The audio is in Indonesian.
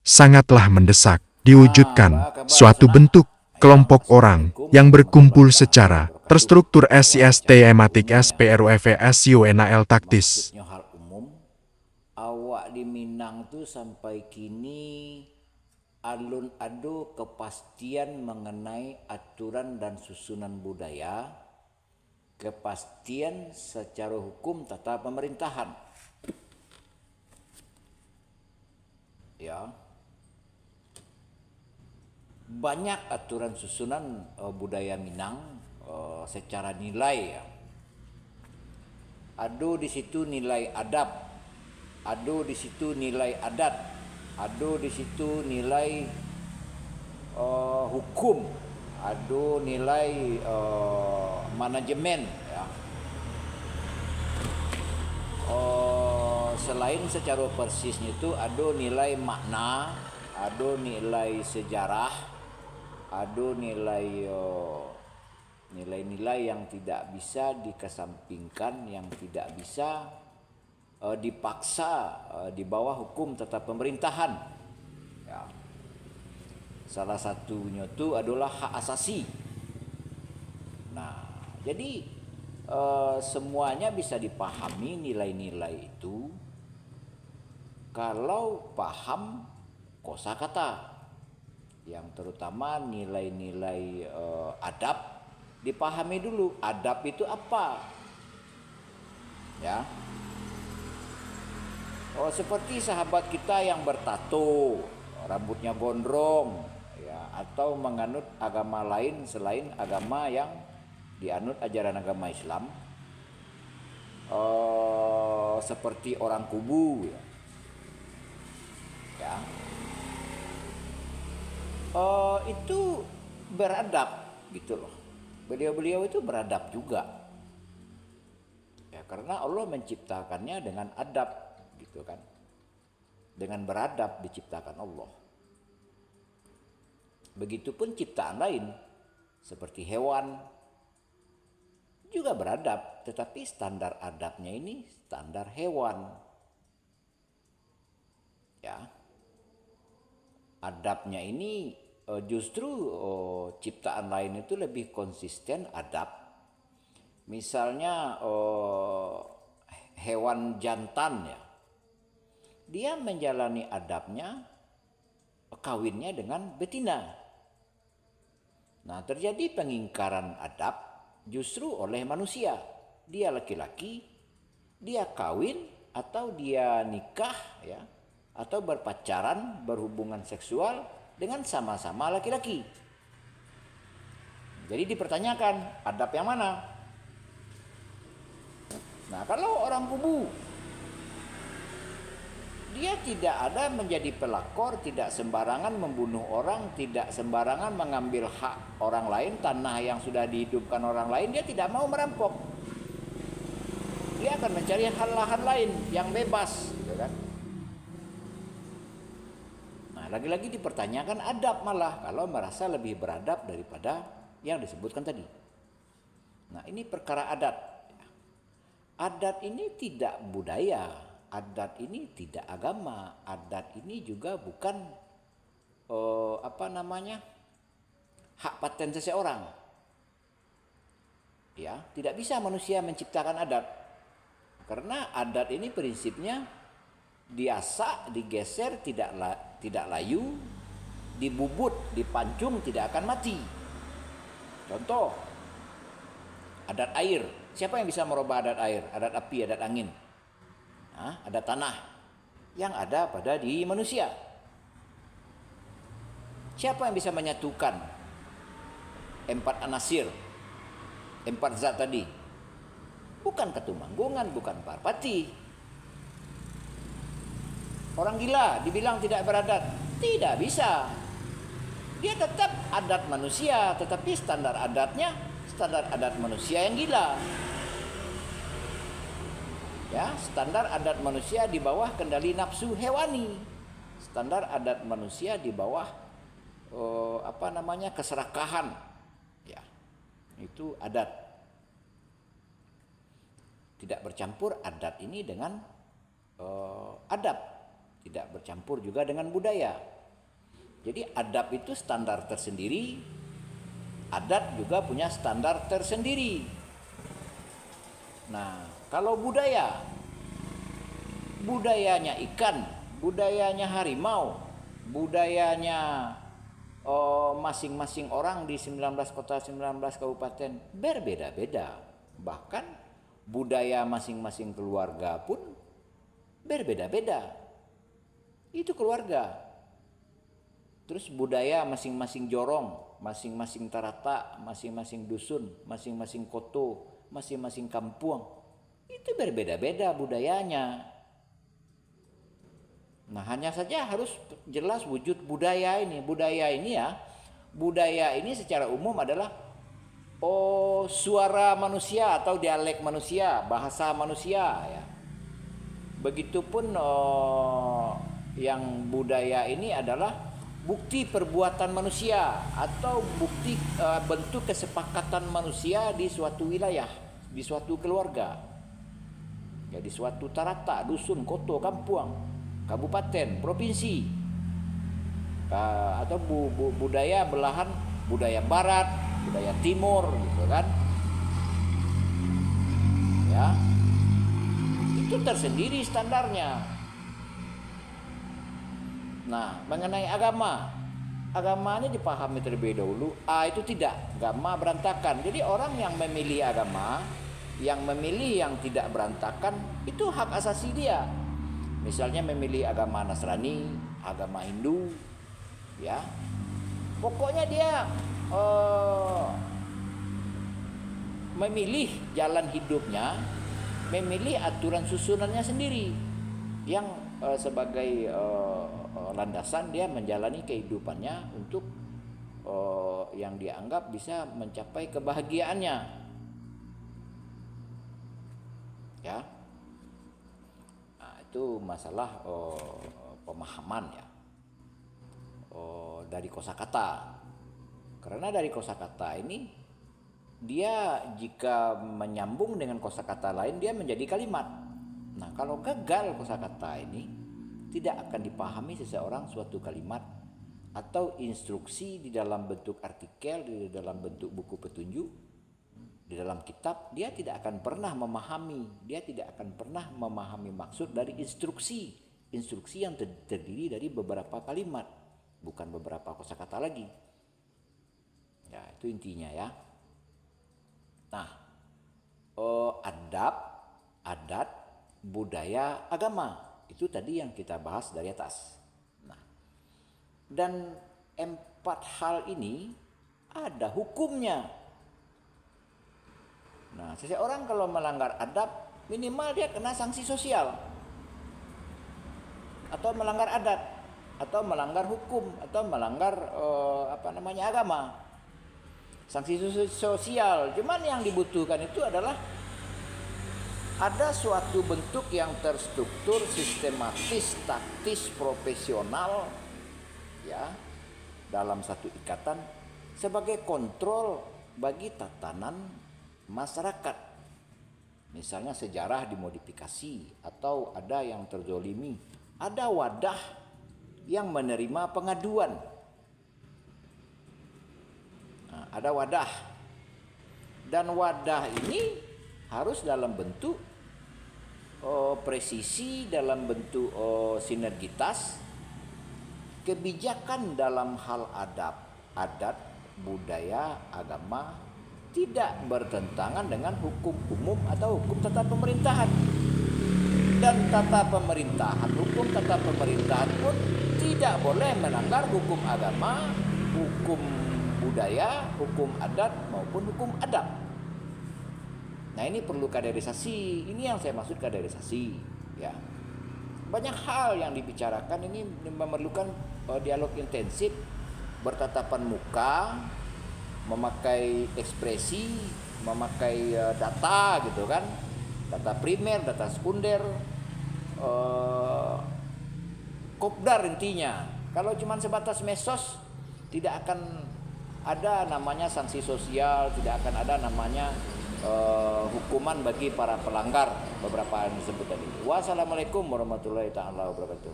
sangatlah mendesak diwujudkan suatu bentuk kelompok orang yang berkumpul secara terstruktur SIS tematik SPRUV SUNAL taktis. Maksudnya hal umum, awak di Minang tuh sampai kini alun adu kepastian mengenai aturan dan susunan budaya, kepastian secara hukum tata pemerintahan. Ya. Banyak aturan susunan budaya Minang secara nilai ya. Ada di situ nilai adab, ada di situ nilai adat, ada di situ nilai hukum, ada nilai manajemen ya. Selain secara persisnya itu ada nilai makna, ada nilai sejarah, ada nilai-nilai yang tidak bisa dikesampingkan, yang tidak bisa dipaksa di bawah hukum tata pemerintahan. Ya. Salah satunya itu adalah hak asasi. Nah, jadi semuanya bisa dipahami nilai-nilai itu kalau paham kosakata, yang terutama nilai-nilai adab dipahami dulu. Adab itu apa? Ya. Seperti sahabat kita yang bertato, rambutnya gondrong, ya, atau menganut agama lain selain agama yang dianut ajaran agama Islam, seperti orang kubu, ya. Itu beradab gitu loh. Beliau-beliau itu beradab juga, ya, karena Allah menciptakannya dengan adab, gitu kan. Dengan beradab diciptakan Allah. Begitupun ciptaan lain seperti hewan juga beradab, tetapi standar adabnya ini standar hewan. Ya. Adabnya ini justru ciptaan lain itu lebih konsisten adab. Misalnya hewan jantan ya, dia menjalani adabnya kawinnya dengan betina. Nah, terjadi pengingkaran adab justru oleh manusia. Dia laki-laki, dia kawin atau dia nikah ya, atau berpacaran, berhubungan seksual dengan sama-sama laki-laki. Jadi dipertanyakan, adab yang mana? Nah, kalau orang kubu, dia tidak ada menjadi pelakor, tidak sembarangan membunuh orang, tidak sembarangan mengambil hak orang lain, tanah yang sudah dihidupkan orang lain, dia tidak mau merampok. Dia akan mencari lahan lain yang bebas, gitu kan? Nah, lagi-lagi dipertanyakan adab malah kalau merasa lebih beradab daripada yang disebutkan tadi. Nah, ini perkara adat. Adat ini tidak budaya, adat ini tidak agama, adat ini juga bukan hak paten seseorang. Ya, tidak bisa manusia menciptakan adat. Karena adat ini prinsipnya diasak, digeser, tidak layu, dibubut, dipancung tidak akan mati. Contoh, adat air. Siapa yang bisa merubah adat air, adat api, adat angin? Adat tanah yang ada pada diri manusia. Siapa yang bisa menyatukan empat anasir, empat zat tadi? Bukan Ketumanggungan, bukan Parpati. Orang gila dibilang tidak beradat, tidak bisa. Dia tetap adat manusia, tetapi standar adatnya standar adat manusia yang gila. Ya, standar adat manusia di bawah kendali nafsu hewani. Standar adat manusia di bawah keserakahan. Ya. Itu adat. Tidak bercampur adat ini dengan adab. Tidak bercampur juga dengan budaya. Jadi adab itu standar tersendiri, adat juga punya standar tersendiri. Nah, kalau budayanya ikan, budayanya harimau, budayanya masing-masing orang di 19 kota, 19 kabupaten berbeda-beda. Bahkan budaya masing-masing keluarga pun berbeda-beda. Itu keluarga. Terus budaya masing-masing jorong, masing-masing tarata, masing-masing dusun, masing-masing koto, masing-masing kampung. Itu berbeda-beda budayanya. Nah, hanya saja harus jelas wujud budaya ini. Budaya ini secara umum adalah suara manusia atau dialek manusia, bahasa manusia ya. Begitupun yang budaya ini adalah bukti perbuatan manusia atau bukti bentuk kesepakatan manusia di suatu wilayah, di suatu keluarga. Ya, di suatu tarata, dusun, kota, kampung, kabupaten, provinsi. Atau budaya belahan, budaya barat, budaya timur gitu kan. Ya. Itu tersendiri standarnya. Nah, mengenai agama ini dipahami terlebih dahulu. Itu tidak, agama berantakan. Jadi orang yang memilih agama, yang memilih yang tidak berantakan, itu hak asasi dia. Misalnya memilih agama Nasrani, agama Hindu, ya. Pokoknya dia memilih jalan hidupnya, memilih aturan susunannya sendiri, yang sebagai landasan dia menjalani kehidupannya untuk yang dia anggap bisa mencapai kebahagiaannya. Ya. Nah, itu masalah pemahaman ya. Dari kosakata. Karena dari kosakata ini dia jika menyambung dengan kosakata lain dia menjadi kalimat. Nah, kalau gagal kosakata ini tidak akan dipahami seseorang suatu kalimat atau instruksi di dalam bentuk artikel, di dalam bentuk buku petunjuk, di dalam kitab, dia tidak akan pernah memahami, dia tidak akan pernah memahami maksud dari instruksi yang terdiri dari beberapa kalimat, bukan beberapa kosakata lagi. Ya, itu intinya ya. Nah, adat, budaya, agama, itu tadi yang kita bahas dari atas. Nah, dan 4 hal ini ada hukumnya. Nah, seseorang kalau melanggar adab, minimal dia kena sanksi sosial, atau melanggar adat, atau melanggar hukum, atau melanggar agama. Sanksi sosial. Cuman yang dibutuhkan itu adalah ada suatu bentuk yang terstruktur, sistematis, taktis, profesional, ya, dalam satu ikatan sebagai kontrol bagi tatanan masyarakat. Misalnya sejarah dimodifikasi atau ada yang terzolimi, ada wadah yang menerima pengaduan. Nah, ada wadah, dan wadah ini harus dalam bentuk presisi, dalam bentuk sinergitas, kebijakan dalam hal adat, budaya, agama tidak bertentangan dengan hukum umum atau hukum tata pemerintahan. Dan hukum tata pemerintahan pun tidak boleh melanggar hukum agama, hukum budaya, hukum adat maupun hukum adab. Nah, ini perlu kaderisasi. Ini yang saya maksud kaderisasi, ya. Banyak hal yang dibicarakan ini memerlukan dialog intensif, bertatapan muka, memakai ekspresi, memakai data gitu kan. Data primer, data sekunder, kopdar intinya. Kalau cuma sebatas medsos, tidak akan ada namanya sanksi sosial, tidak akan ada namanya hukuman bagi para pelanggar beberapa yang disebut tadi. Wassalamualaikum warahmatullahi taala wabarakatuh.